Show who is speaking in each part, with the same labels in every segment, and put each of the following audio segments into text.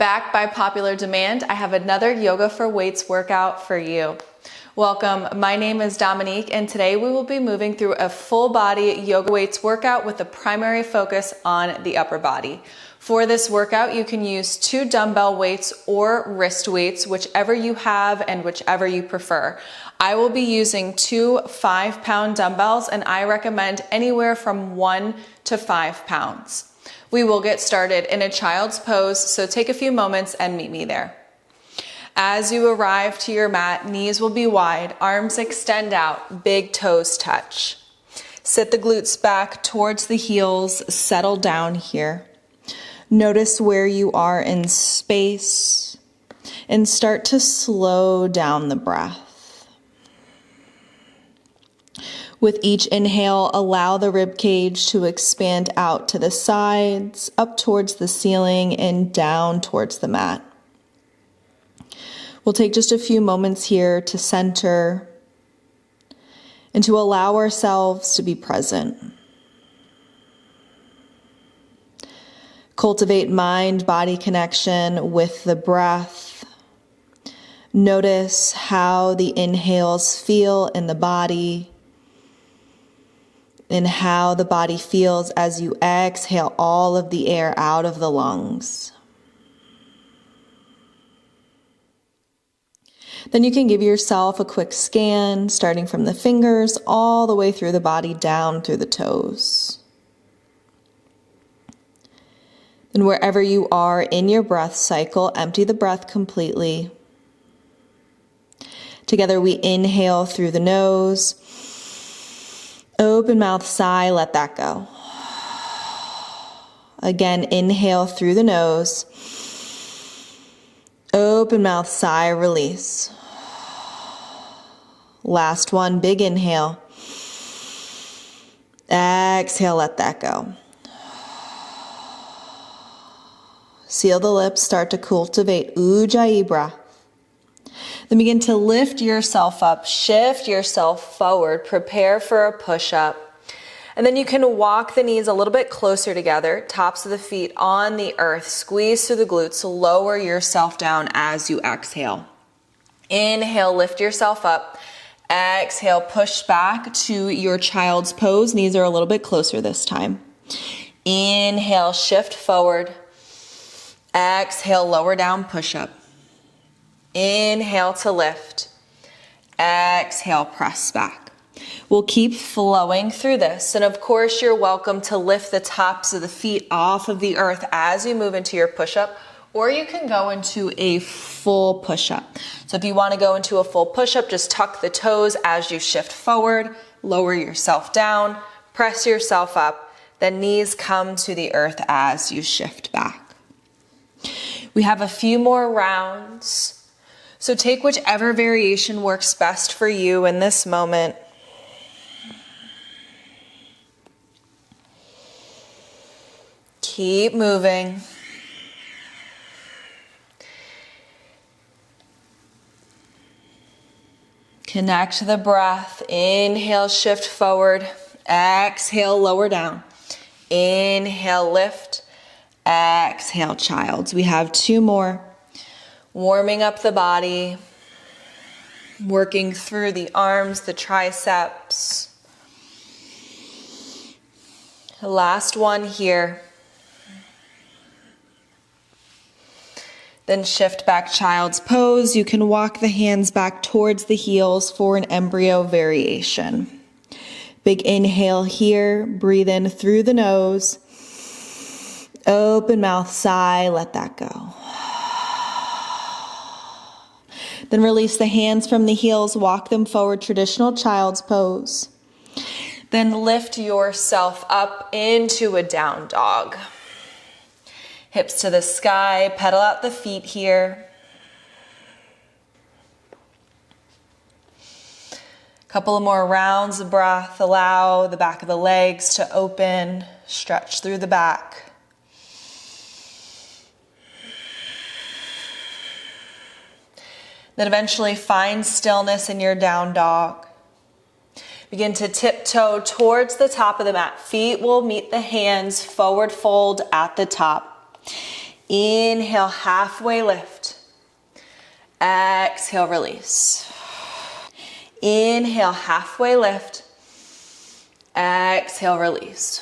Speaker 1: Back by popular demand, I have another Yoga for Weights workout for you. Welcome, my name is Dominique, and today we will be moving through a full body yoga weights workout with a primary focus on the upper body. For this workout, you can use 2 dumbbell weights or wrist weights, whichever you have and whichever you prefer. I will be using 2 5-pound dumbbells, and I recommend anywhere from 1 to 5 pounds. We will get started in a child's pose, so take a few moments and meet me there. As you arrive to your mat, knees will be wide, arms extend out, big toes touch. Sit the glutes back towards the heels, settle down here. Notice where you are in space and start to slow down the breath. With each inhale, allow the rib cage to expand out to the sides, up towards the ceiling, and down towards the mat. We'll take just a few moments here to center and to allow ourselves to be present. Cultivate mind-body connection with the breath. Notice how the inhales feel in the body, and how the body feels as you exhale all of the air out of the lungs. Then you can give yourself a quick scan, starting from the fingers all the way through the body, down through the toes. And wherever you are in your breath cycle, empty the breath completely. Together we inhale through the nose. Open mouth, sigh, let that go. Again, inhale through the nose. Open mouth, sigh, release. Last one, big inhale. Exhale, let that go. Seal the lips, start to cultivate Ujjayi breath. Then begin to lift yourself up, shift yourself forward, prepare for a push-up. And then you can walk the knees a little bit closer together, tops of the feet on the earth, squeeze through the glutes, lower yourself down as you exhale. Inhale, lift yourself up. Exhale, push back to your child's pose. Knees are a little bit closer this time. Inhale, shift forward. Exhale, lower down, push up. Inhale to lift. Exhale, press back. We'll keep flowing through this. And of course, you're welcome to lift the tops of the feet off of the earth as you move into your push-up, or you can go into a full push-up. So if you want to go into a full push-up, just tuck the toes as you shift forward, lower yourself down, press yourself up, then knees come to the earth as you shift back. We have a few more rounds. So take whichever variation works best for you in this moment. Keep moving. Connect the breath. Inhale, shift forward. Exhale, lower down. Inhale, lift. Exhale, childs. We have 2 more. Warming up the body, working through the arms, the triceps. Last one here. Then shift back, child's pose. You can walk the hands back towards the heels for an embryo variation. Big inhale here, breathe in through the nose. Open mouth, sigh, let that go. Then release the hands from the heels, walk them forward, traditional child's pose. Then lift yourself up into a down dog. Hips to the sky, pedal out the feet here. Couple of more rounds of breath. Allow the back of the legs to open, stretch through the back. Then eventually find stillness in your down dog. Begin to tiptoe towards the top of the mat. Feet will meet the hands, forward fold at the top. Inhale, halfway lift. Exhale, release. Inhale, halfway lift. Exhale, release.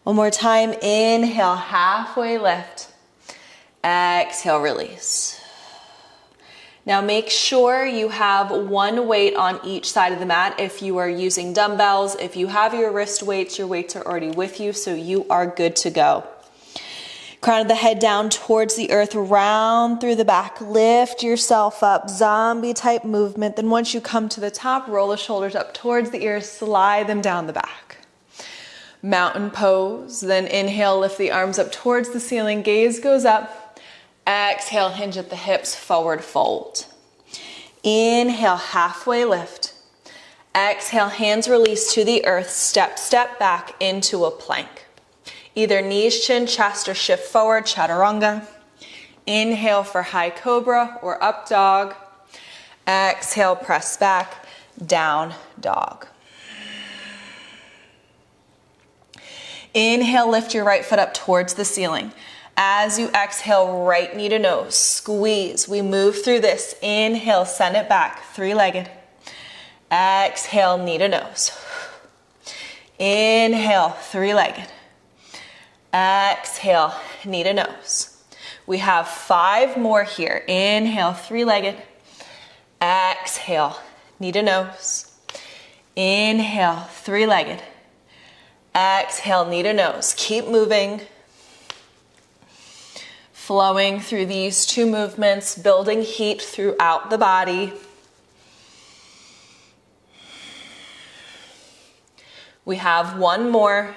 Speaker 1: One more time. Inhale, halfway lift. Exhale, release. Now make sure you have one weight on each side of the mat. If you are using dumbbells, if you have your wrist weights, your weights are already with you, so you are good to go. Crown of the head down towards the earth, round through the back, lift yourself up, zombie type movement. Then once you come to the top, roll the shoulders up towards the ears, slide them down the back. Mountain pose, then inhale, lift the arms up towards the ceiling, gaze goes up. Exhale, hinge at the hips, forward fold. Inhale, halfway lift. Exhale, hands release to the earth, step back into a plank. Either knees, chin, chest, or shift forward, chaturanga. Inhale for high cobra or up dog. Exhale, press back, down dog. Inhale, lift your right foot up towards the ceiling. As you exhale, right knee to nose, squeeze. We move through this. Inhale, send it back, three-legged. Exhale, knee to nose. Inhale, three-legged. Exhale, knee to nose. We have 5 more here. Inhale, three-legged. Exhale, knee to nose. Inhale, three-legged. Exhale, knee to nose. Keep moving. Flowing through these 2 movements, building heat throughout the body. We have 1 more.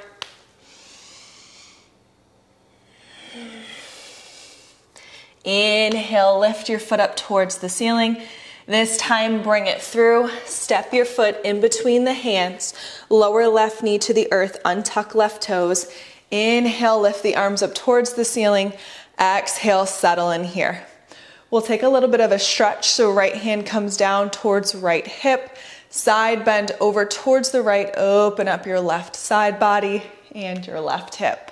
Speaker 1: Inhale, lift your foot up towards the ceiling. This time, bring it through. Step your foot in between the hands. Lower left knee to the earth, untuck left toes. Inhale, lift the arms up towards the ceiling. Exhale, settle in here. We'll take a little bit of a stretch, so right hand comes down towards right hip. Side bend over towards the right. Open up your left side body and your left hip.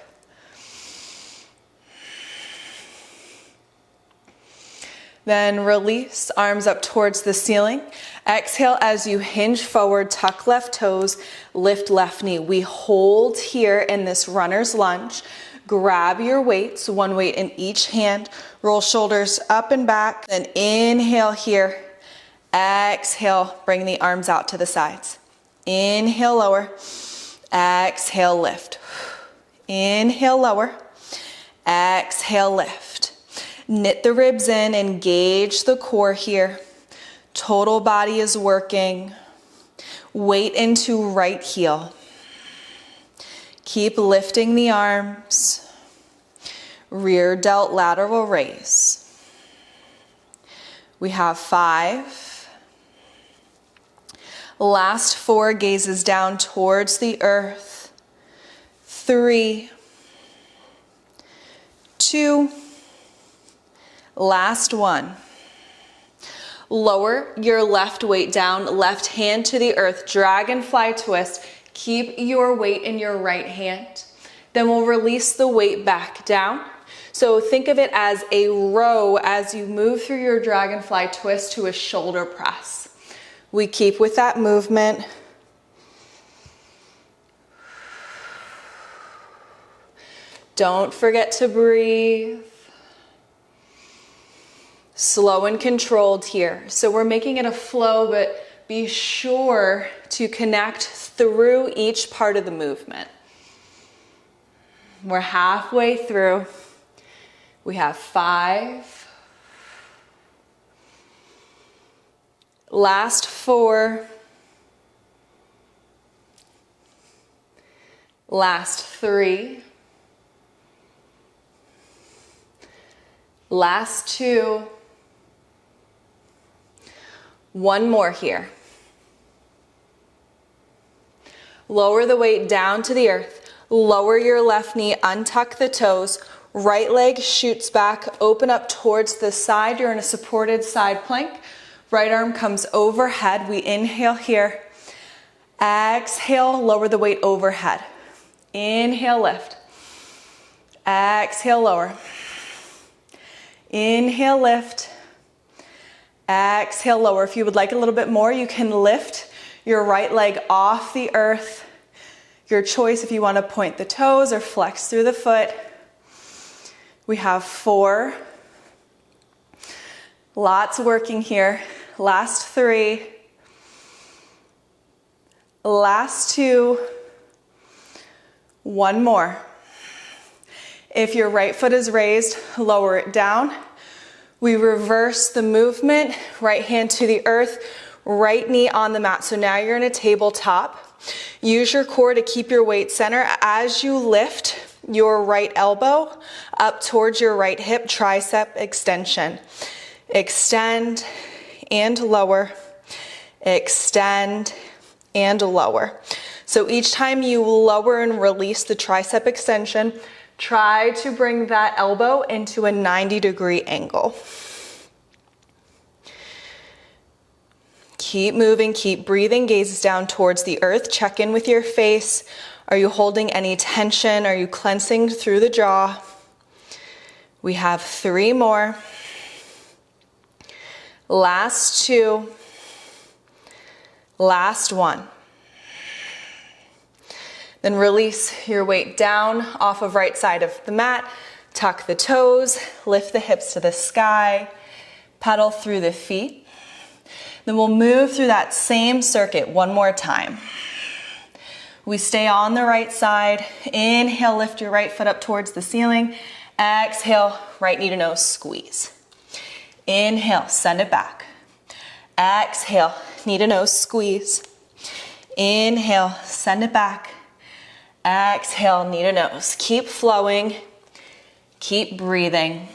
Speaker 1: Then release, arms up towards the ceiling. Exhale as you hinge forward, tuck left toes, lift left knee. We hold here in this runner's lunge. Grab your weights, 1 weight in each hand. Roll shoulders up and back. Then inhale here. Exhale, bring the arms out to the sides. Inhale, lower. Exhale, lift. Inhale, lower. Exhale, lift. Knit the ribs in, engage the core here. Total body is working. Weight into right heel. Keep lifting the arms. Rear delt lateral raise. We have 5. Last 4, gazes down towards the earth. 3, 2, last 1. Lower your left weight down, left hand to the earth, dragonfly twist. Keep your weight in your right hand. Then we'll release the weight back down. So think of it as a row as you move through your dragonfly twist to a shoulder press. We keep with that movement. Don't forget to breathe. Slow and controlled here. So we're making it a flow, but be sure to connect through each part of the movement. We're halfway through. We have 5. Last 4. Last 3. Last 2. 1 more here. Lower the weight down to the earth. Lower your left knee, untuck the toes. Right leg shoots back, open up towards the side. You're in a supported side plank. Right arm comes overhead. We inhale here. Exhale, lower the weight overhead. Inhale, lift. Exhale, lower. Inhale, lift. Exhale, lower. If you would like a little bit more, you can lift your right leg off the earth. Your choice if you want to point the toes or flex through the foot. We have 4. Lots working here. Last 3. Last 2. 1 more. If your right foot is raised, lower it down. We reverse the movement, right hand to the earth, right knee on the mat. So now you're in a tabletop. Use your core to keep your weight center as you lift your right elbow up towards your right hip, tricep extension. Extend and lower, extend and lower. So each time you lower and release the tricep extension, try to bring that elbow into a 90-degree angle. Keep moving, keep breathing, gaze down towards the earth. Check in with your face. Are you holding any tension? Are you cleansing through the jaw? We have 3 more. Last 2. Last 1. Then release your weight down off of right side of the mat. Tuck the toes, lift the hips to the sky, pedal through the feet. Then we'll move through that same circuit one more time. We stay on the right side. Inhale, lift your right foot up towards the ceiling. Exhale, right knee to nose, squeeze. Inhale, send it back. Exhale, knee to nose, squeeze. Inhale, send it back. Exhale, knee to nose. Keep flowing. Keep breathing.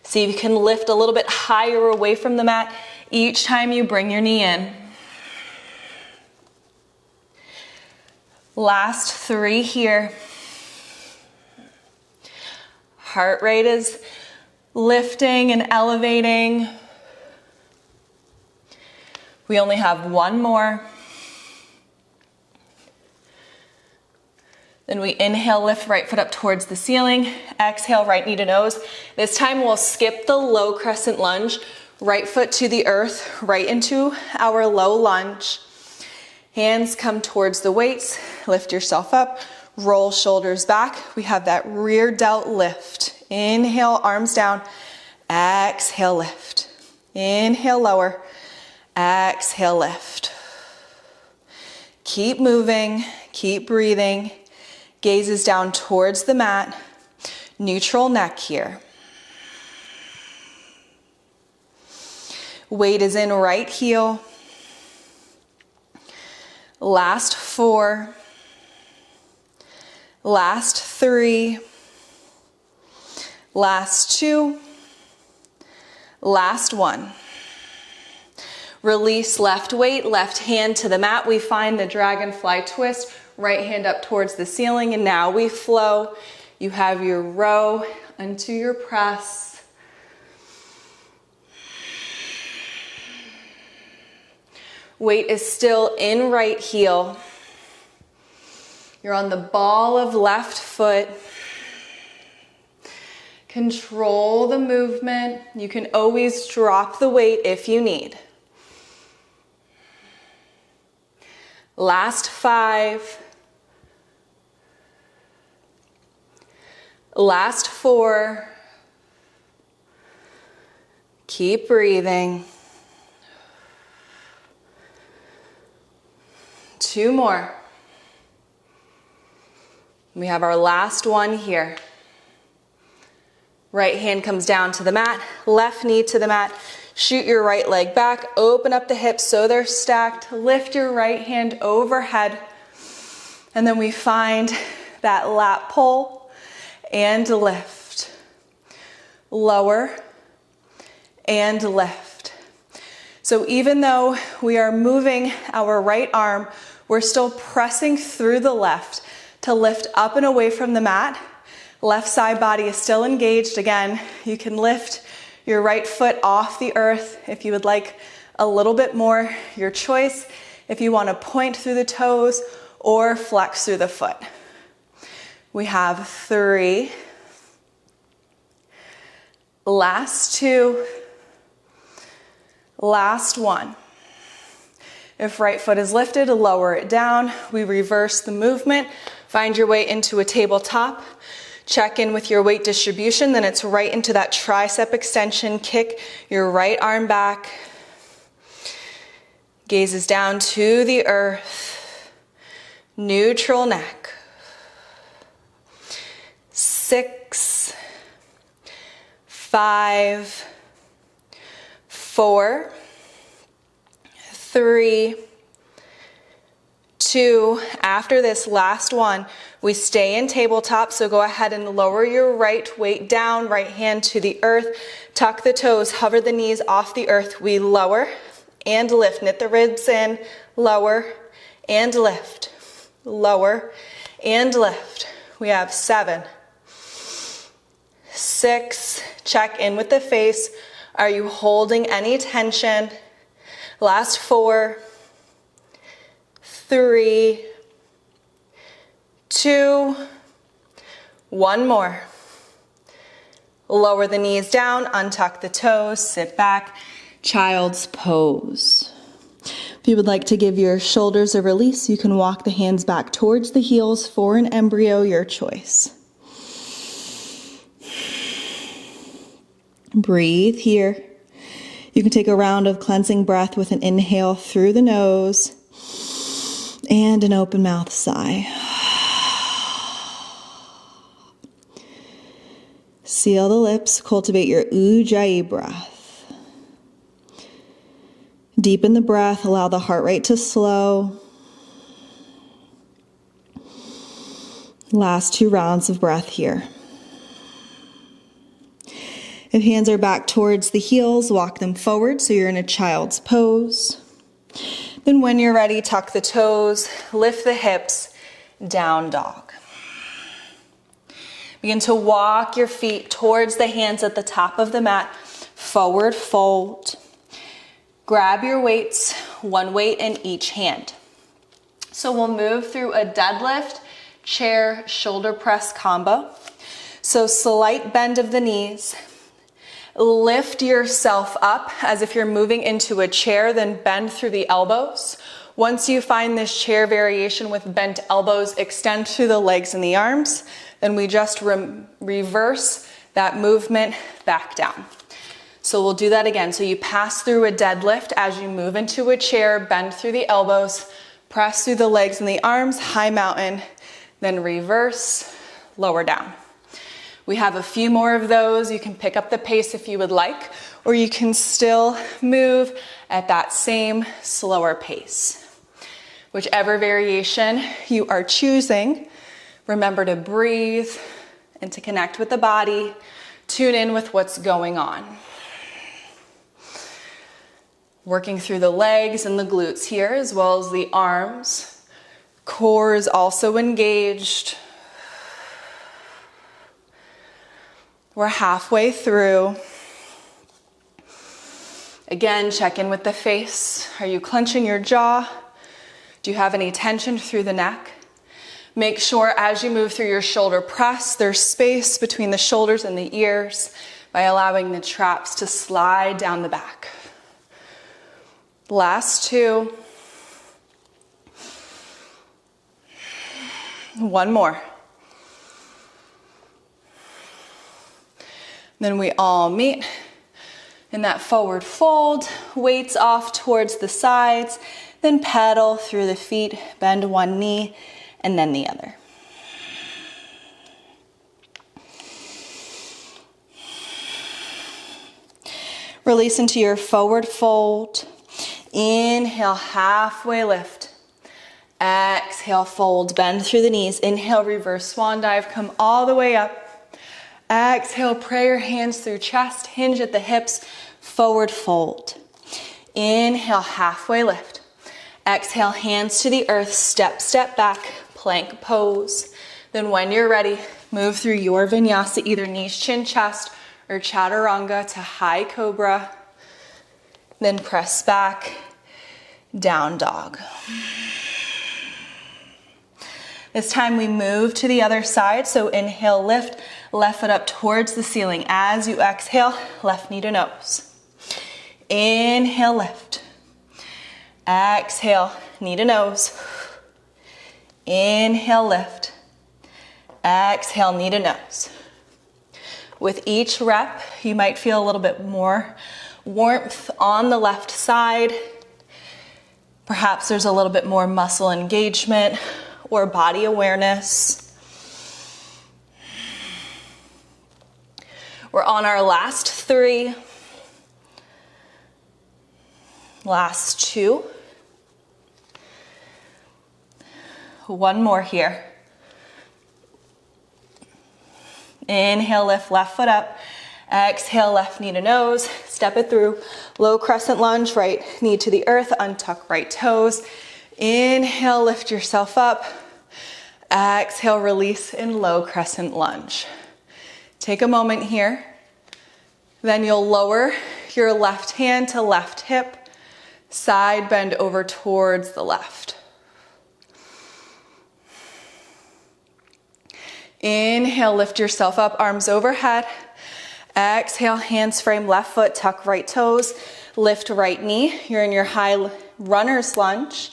Speaker 1: See if you can lift a little bit higher away from the mat each time you bring your knee in. Last 3 here. Heart rate is lifting and elevating. We only have 1 more. Then we inhale, lift right foot up towards the ceiling. Exhale, right knee to nose. This time we'll skip the low crescent lunge. Right foot to the earth, right into our low lunge. Hands come towards the weights. Lift yourself up. Roll shoulders back. We have that rear delt lift. Inhale, arms down. Exhale, lift. Inhale, lower. Exhale, lift. Keep moving. Keep breathing. Gazes down towards the mat. Neutral neck here. Weight is in right heel. Last 4. Last 3. Last 2. Last 1. Release left weight, left hand to the mat. We find the dragonfly twist. Right hand up towards the ceiling, and now we flow. You have your row into your press. Weight is still in right heel. You're on the ball of left foot. Control the movement. You can always drop the weight if you need. Last 5. Last 4. Keep breathing. 2 more. We have our last 1 here. Right hand comes down to the mat, left knee to the mat. Shoot your right leg back, open up the hips so they're stacked. Lift your right hand overhead. And then we find that lat pull and lift. Lower and lift. So even though we are moving our right arm, we're still pressing through the left to lift up and away from the mat. Left side body is still engaged. Again, you can lift your right foot off the earth if you would like a little bit more, your choice. If you want to point through the toes or flex through the foot. We have 3. Last 2. Last 1. If right foot is lifted, lower it down. We reverse the movement. Find your way into a tabletop. Check in with your weight distribution. Then it's right into that tricep extension. Kick your right arm back. Gazes down to the earth. Neutral neck. 6, 5, 4, 3, 2. After this last one, we stay in tabletop, so go ahead and lower your right weight down, right hand to the earth. Tuck the toes, hover the knees off the earth. We lower and lift. Knit the ribs in, lower and lift. Lower and lift. We have 7, 6. Check in with the face. Are you holding any tension? Last 4, 3, 2, 1 more. Lower the knees down, untuck the toes, sit back, child's pose. If you would like to give your shoulders a release, you can walk the hands back towards the heels for an embryo, your choice. Breathe here. You can take a round of cleansing breath with an inhale through the nose and an open mouth sigh. Seal the lips, cultivate your ujjayi breath. Deepen the breath, allow the heart rate to slow. Last 2 rounds of breath here. If hands are back towards the heels, walk them forward so you're in a child's pose. Then when you're ready, tuck the toes, lift the hips, down dog. Begin to walk your feet towards the hands at the top of the mat, forward fold. Grab your weights, 1 weight in each hand. So we'll move through a deadlift, chair, shoulder press combo. So slight bend of the knees. Lift yourself up as if you're moving into a chair, then bend through the elbows. Once you find this chair variation with bent elbows, extend through the legs and the arms. Then we just reverse that movement back down. So we'll do that again. So you pass through a deadlift as you move into a chair, bend through the elbows, press through the legs and the arms, high mountain, then reverse, lower down. We have a few more of those. You can pick up the pace if you would like, or you can still move at that same slower pace. Whichever variation you are choosing, remember to breathe and to connect with the body. Tune in with what's going on. Working through the legs and the glutes here, as well as the arms. Core is also engaged. We're halfway through. Again, check in with the face. Are you clenching your jaw? Do you have any tension through the neck? Make sure as you move through your shoulder press, there's space between the shoulders and the ears by allowing the traps to slide down the back. Last 2. 1 more. Then we all meet in that forward fold, weights off towards the sides, then pedal through the feet, bend 1 knee and then the other. Release into your forward fold. Inhale, halfway lift. Exhale, fold, bend through the knees. Inhale, reverse swan dive, come all the way up. Exhale, pray your hands through chest, hinge at the hips, forward fold. Inhale, halfway lift. Exhale, hands to the earth, step, step back, plank pose. Then when you're ready, move through your vinyasa, either knees, chin, chest, or chaturanga to high cobra. Then press back, down dog. This time we move to the other side. So inhale, lift, left foot up towards the ceiling. As you exhale, left knee to nose. Inhale, lift. Exhale, knee to nose. Inhale, lift. Exhale, knee to nose. With each rep, you might feel a little bit more warmth on the left side. Perhaps there's a little bit more muscle engagement or body awareness. We're on our last 3. Last 2. One more here. Inhale, lift left foot up. Exhale, left knee to nose. Step it through. Low crescent lunge, right knee to the earth. Untuck right toes. Inhale, lift yourself up. Exhale, release in low crescent lunge. Take a moment here. Then you'll lower your left hand to left hip. Side bend over towards the left. Inhale, lift yourself up, arms overhead. Exhale, hands frame left foot, tuck right toes, lift right knee. You're in your high runner's lunge.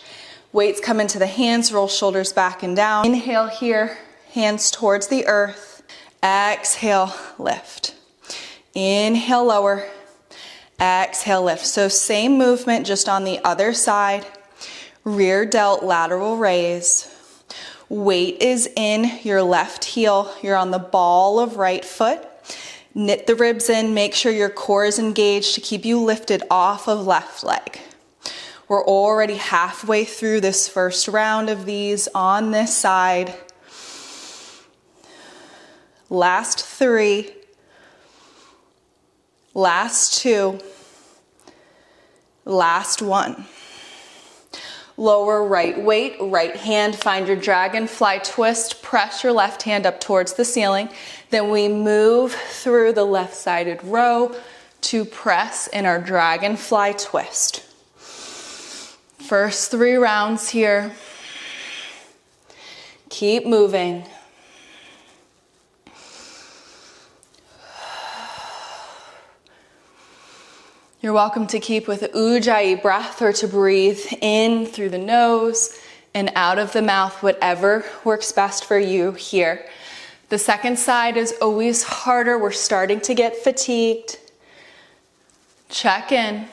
Speaker 1: Weights come into the hands, roll shoulders back and down. Inhale here, hands towards the earth. Exhale, lift. Inhale, lower. Exhale, lift. So same movement, just on the other side. Rear delt, lateral raise. Weight is in your left heel. You're on the ball of right foot. Knit the ribs in. Make sure your core is engaged to keep you lifted off of left leg. We're already halfway through this first round of these on this side. Last 3. Last 2. Last 1. Lower right weight, right hand, find your dragonfly twist, press your left hand up towards the ceiling. Then we move through the left-sided row to press in our dragonfly twist. First 3 rounds here. Keep moving. You're welcome to keep with Ujjayi breath or to breathe in through the nose and out of the mouth, whatever works best for you here. The second side is always harder. We're starting to get fatigued. Check in.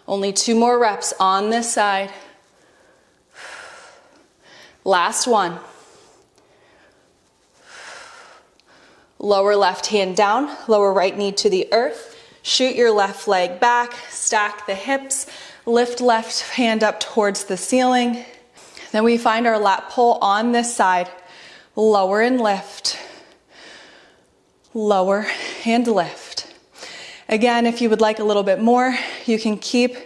Speaker 1: Only 2 more reps on this side. Last 1. Lower left hand down, lower right knee to the earth. Shoot your left leg back, stack the hips, lift left hand up towards the ceiling. Then we find our lat pull on this side. Lower and lift. Lower and lift. Again, if you would like a little bit more, you can keep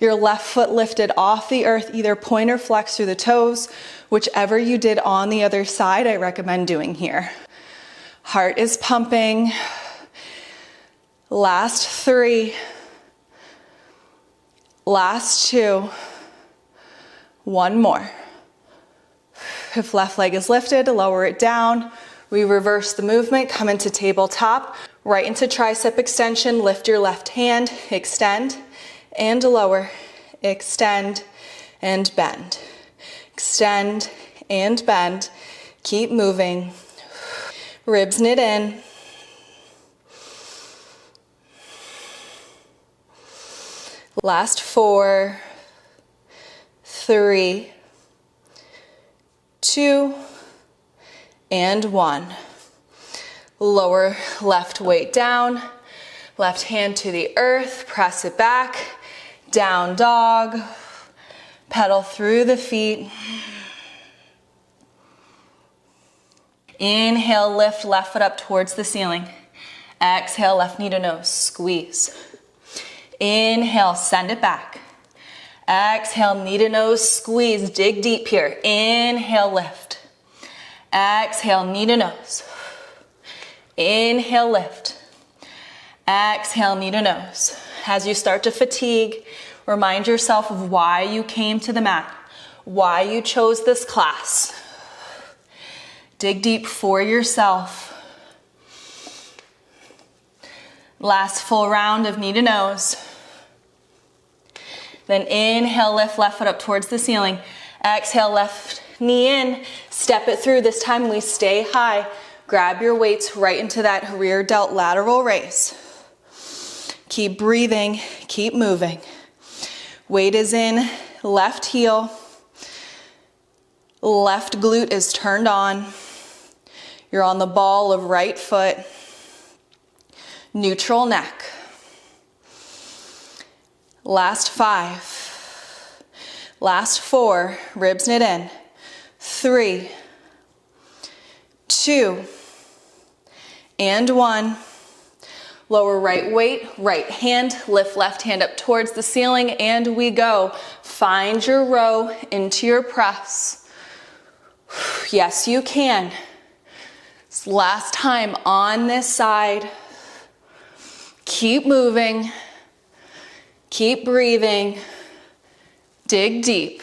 Speaker 1: your left foot lifted off the earth, either point or flex through the toes. Whichever you did on the other side, I recommend doing here. Heart is pumping. Last 3. Last 2. 1 more. If left leg is lifted, lower it down. We reverse the movement, come into tabletop, right into tricep extension, lift your left hand, extend and lower, extend and bend. Extend and bend. Keep moving. Ribs knit in. Last 4, 3, 2, and 1. Lower left weight down, left hand to the earth, press it back, down dog, pedal through the feet. Inhale, lift left foot up towards the ceiling. Exhale, left knee to nose, squeeze. Inhale, send it back. Exhale, knee to nose, squeeze, dig deep here. Inhale, lift. Exhale, knee to nose. Inhale, lift. Exhale, knee to nose. As you start to fatigue, remind yourself of why you came to the mat, why you chose this class. Dig deep for yourself. Last full round of knee to nose. Then inhale, lift left foot up towards the ceiling. Exhale, left knee in. Step it through. This time we stay high. Grab your weights right into that rear delt lateral raise. Keep breathing, keep moving. Weight is in left heel. Left glute is turned on. You're on the ball of right foot. Neutral neck. Last 5. Last 4. Ribs knit in. 3, 2, and 1. Lower right weight, right hand, lift left hand up towards the ceiling, and we go. Find your row into your press. Yes, you can. It's last time on this side. Keep moving. Keep breathing. Dig deep.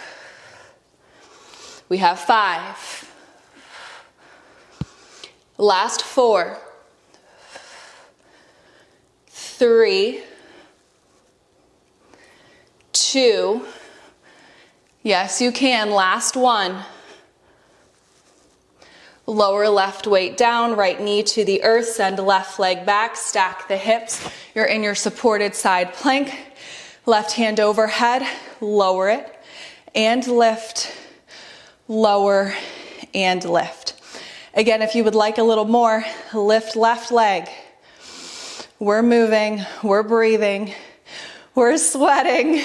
Speaker 1: We have 5. Last 4. 3, 2, yes you can, last 1. Lower left weight down, right knee to the earth, send left leg back, stack the hips. You're in your supported side plank. Left hand overhead, lower it, and lift, lower, and lift. Again, if you would like a little more, lift left leg. We're moving, we're breathing, we're sweating.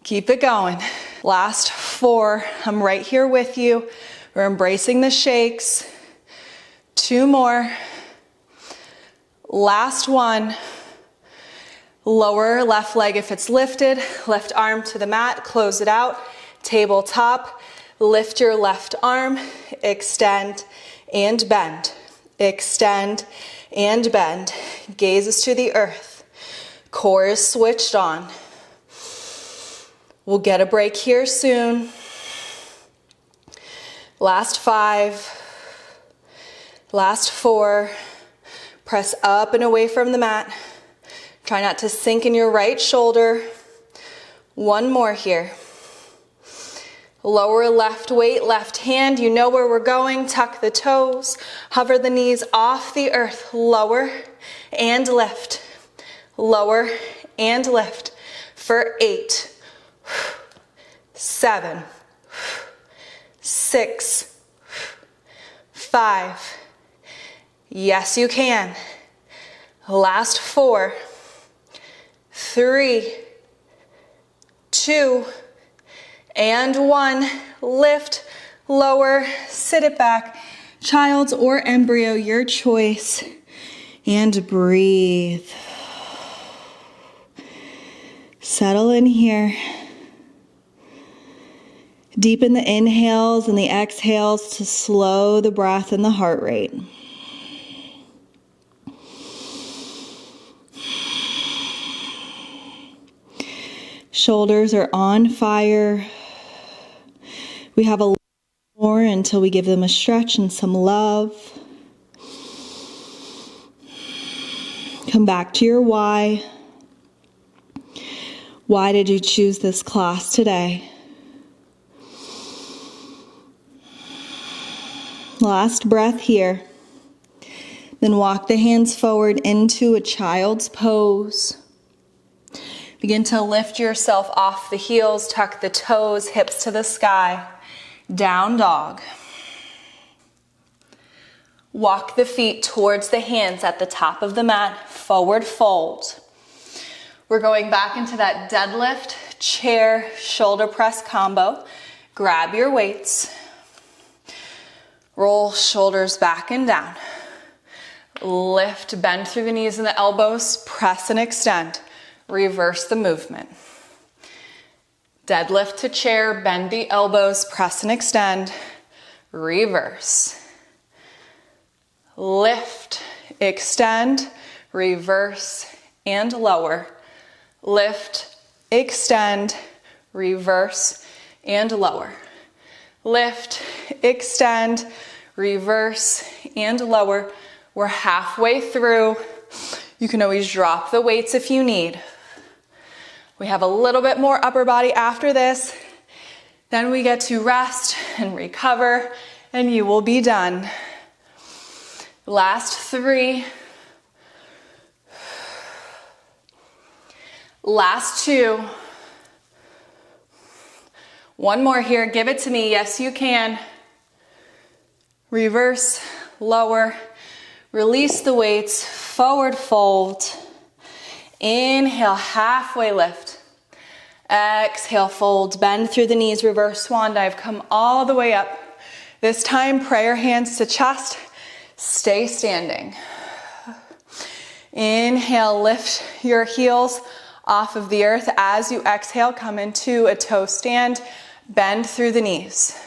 Speaker 1: Keep it going. Last 4, I'm right here with you. We're embracing the shakes. 2 more. Last 1. Lower left leg if it's lifted, left arm to the mat, close it out. Tabletop, lift your left arm, extend and bend. Extend and bend. Gazes to the earth. Core is switched on. We'll get a break here soon. Last 5. Last 4. Press up and away from the mat. Try not to sink in your right shoulder. 1 more here. Lower left weight, left hand. You know where we're going. Tuck the toes. Hover the knees off the earth. Lower and lift. Lower and lift. For 8, 7, 6, 5. Yes, you can. Last 4, 3, 2, and 1. Lift, lower, sit it back. Child's or embryo, your choice. And breathe. Settle in here. Deepen the inhales and the exhales to slow the breath and the heart rate. Shoulders are on fire. We have a little more until we give them a stretch and some love. Come back to your why. Why did you choose this class today? Last breath here. Then walk the hands forward into a child's pose. Begin to lift yourself off the heels, tuck the toes, hips to the sky. Down dog. Walk the feet towards the hands at the top of the mat, forward fold. We're going back into that deadlift, chair, shoulder press combo. Grab your weights. Roll shoulders back and down. Lift, bend through the knees and the elbows, press and extend. Reverse the movement. Deadlift to chair, bend the elbows, press and extend. Reverse. Lift, extend, reverse, and lower. Lift, extend, reverse, and lower. Lift, extend, reverse, and lower. We're halfway through. You can always drop the weights if you need. We have a little bit more upper body after this. Then we get to rest and recover, and you will be done. Last 3. Last 2. One more here. Give it to me. Yes, you can. Reverse, lower, release the weights, forward fold. Inhale, halfway lift. Exhale, fold, bend through the knees, reverse swan dive, come all the way up. This time, prayer hands to chest, stay standing. Inhale, lift your heels off of the earth. As you exhale, come into a toe stand, bend through the knees.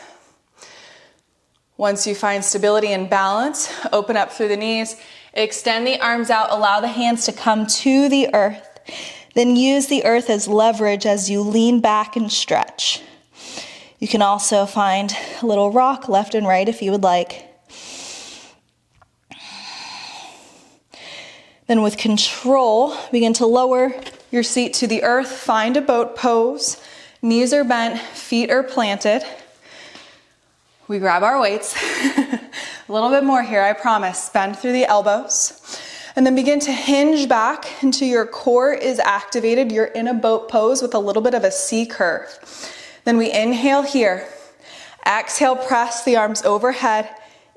Speaker 1: Once you find stability and balance, open up through the knees, extend the arms out, allow the hands to come to the earth. Then use the earth as leverage as you lean back and stretch. You can also find a little rock left and right if you would like. Then with control, begin to lower your seat to the earth. Find a boat pose. Knees are bent, feet are planted. We grab our weights. A little bit more here, I promise. Bend through the elbows. And then begin to hinge back until your core is activated. You're in a boat pose with a little bit of a C curve. Then we inhale here. Exhale, press the arms overhead.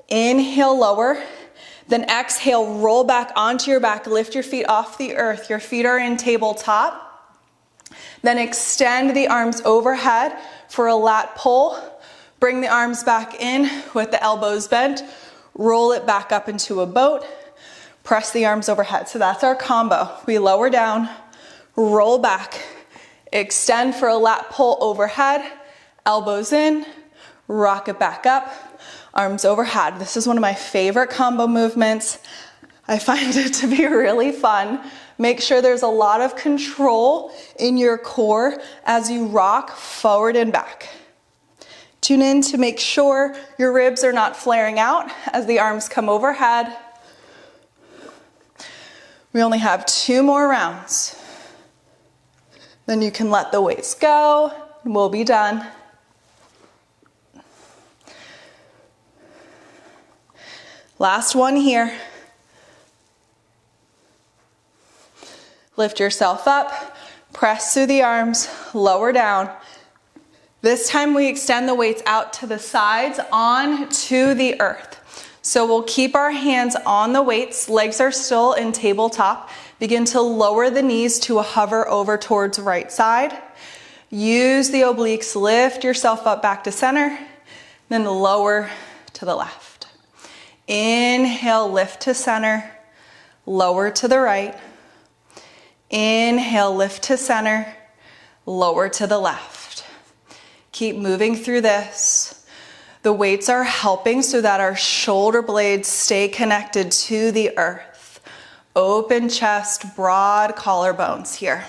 Speaker 1: Inhale, lower. Then exhale, roll back onto your back. Lift your feet off the earth. Your feet are in tabletop. Then extend the arms overhead for a lat pull. Bring the arms back in with the elbows bent. Roll it back up into a boat. Press the arms overhead. So that's our combo. We lower down, roll back, extend for a lat pull overhead, elbows in, rock it back up, arms overhead. This is one of my favorite combo movements. I find it to be really fun. Make sure there's a lot of control in your core as you rock forward and back. Tune in to make sure your ribs are not flaring out as the arms come overhead. We only have 2 more rounds. Then you can let the weights go and we'll be done. Last one here. Lift yourself up, press through the arms, lower down. This time we extend the weights out to the sides onto the earth. So we'll keep our hands on the weights, legs are still in tabletop. Begin to lower the knees to a hover over towards right side. Use the obliques, lift yourself up back to center, then lower to the left. Inhale, lift to center, lower to the right. Inhale, lift to center, lower to the left. Keep moving through this. The weights are helping so that our shoulder blades stay connected to the earth. Open chest, broad collarbones here.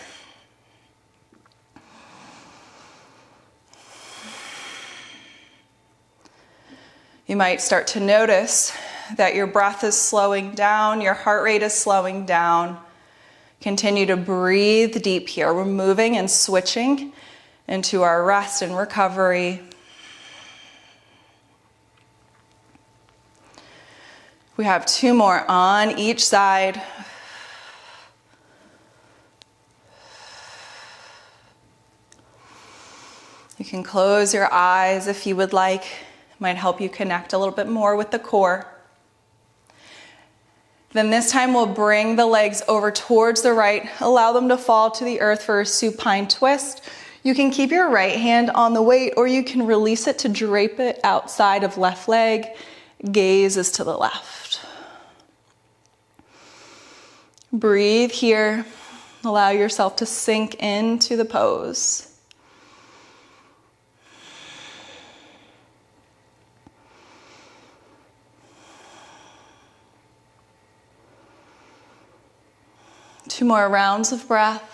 Speaker 1: You might start to notice that your breath is slowing down, your heart rate is slowing down. Continue to breathe deep here. We're moving and switching into our rest and recovery. We have 2 more on each side. You can close your eyes if you would like. It might help you connect a little bit more with the core. Then this time we'll bring the legs over towards the right. Allow them to fall to the earth for a supine twist. You can keep your right hand on the weight or you can release it to drape it outside of left leg. Gaze is to the left. Breathe here. Allow yourself to sink into the pose. Two more rounds of breath.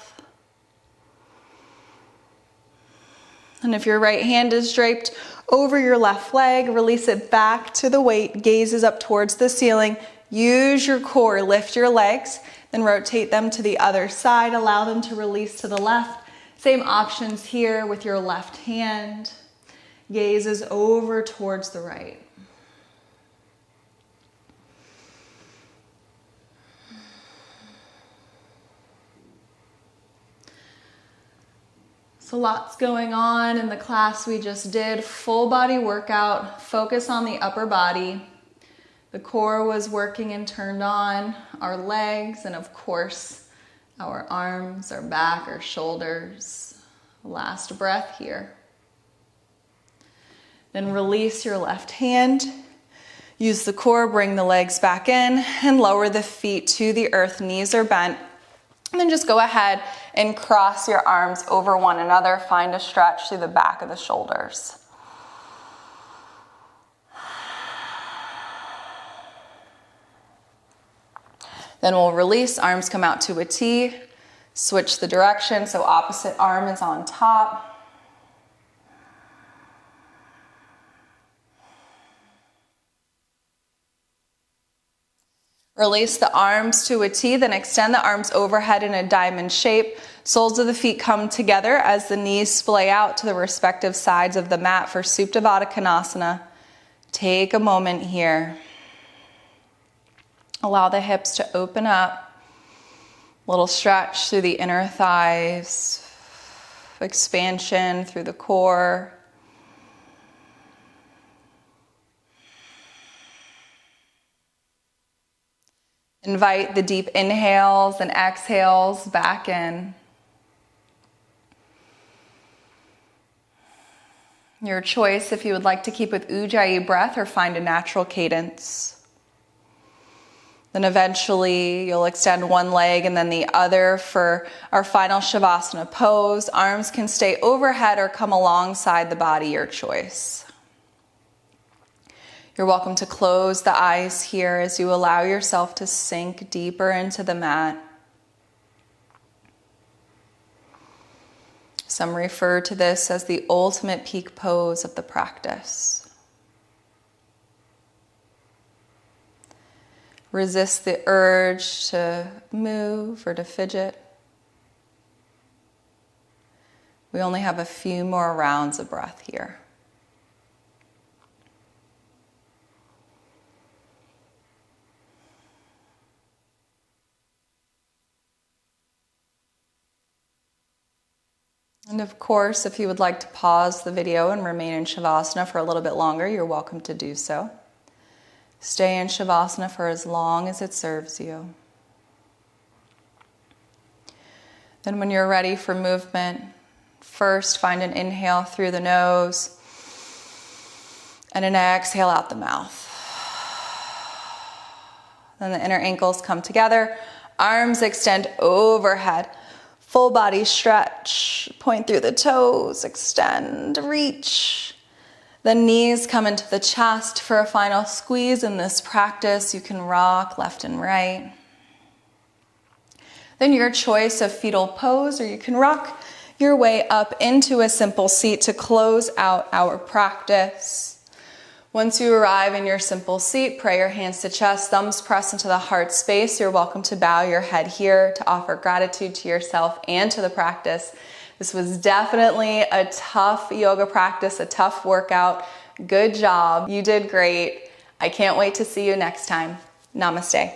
Speaker 1: And if your right hand is draped over your left leg, release it back to the weight, gazes up towards the ceiling. Use your core, lift your legs, then rotate them to the other side, allow them to release to the left. Same options here with your left hand. Gazes over towards the right. So lots going on in the class we just did. Full body workout, focus on the upper body. The core was working and turned on, our legs, and of course, our arms, our back, our shoulders. Last breath here. Then release your left hand. Use the core, bring the legs back in, and lower the feet to the earth. Knees are bent. And then just go ahead and cross your arms over one another. Find a stretch through the back of the shoulders. Then we'll release, arms come out to a T. Switch the direction, so opposite arm is on top. Release the arms to a T, then extend the arms overhead in a diamond shape. Soles of the feet come together as the knees splay out to the respective sides of the mat for Supta Konasana. Take a moment here. Allow the hips to open up. Little stretch through the inner thighs. Expansion through the core. Invite the deep inhales and exhales back in. Your choice if you would like to keep with Ujjayi breath or find a natural cadence. Then eventually you'll extend one leg and then the other for our final Shavasana pose. Arms can stay overhead or come alongside the body, your choice. You're welcome to close the eyes here as you allow yourself to sink deeper into the mat. Some refer to this as the ultimate peak pose of the practice. Resist the urge to move or to fidget. We only have a few more rounds of breath here. And of course, if you would like to pause the video and remain in Shavasana for a little bit longer, you're welcome to do so. Stay in Shavasana for as long as it serves you. Then when you're ready for movement, first find an inhale through the nose and an exhale out the mouth. Then the inner ankles come together, arms extend overhead. Full body stretch, point through the toes, extend, reach. The knees come into the chest for a final squeeze in this practice. You can rock left and right. Then your choice of fetal pose, or you can rock your way up into a simple seat to close out our practice. Once you arrive in your simple seat, pray your hands to chest, thumbs press into the heart space. You're welcome to bow your head here to offer gratitude to yourself and to the practice. This was definitely a tough yoga practice, a tough workout. Good job. You did great. I can't wait to see you next time. Namaste.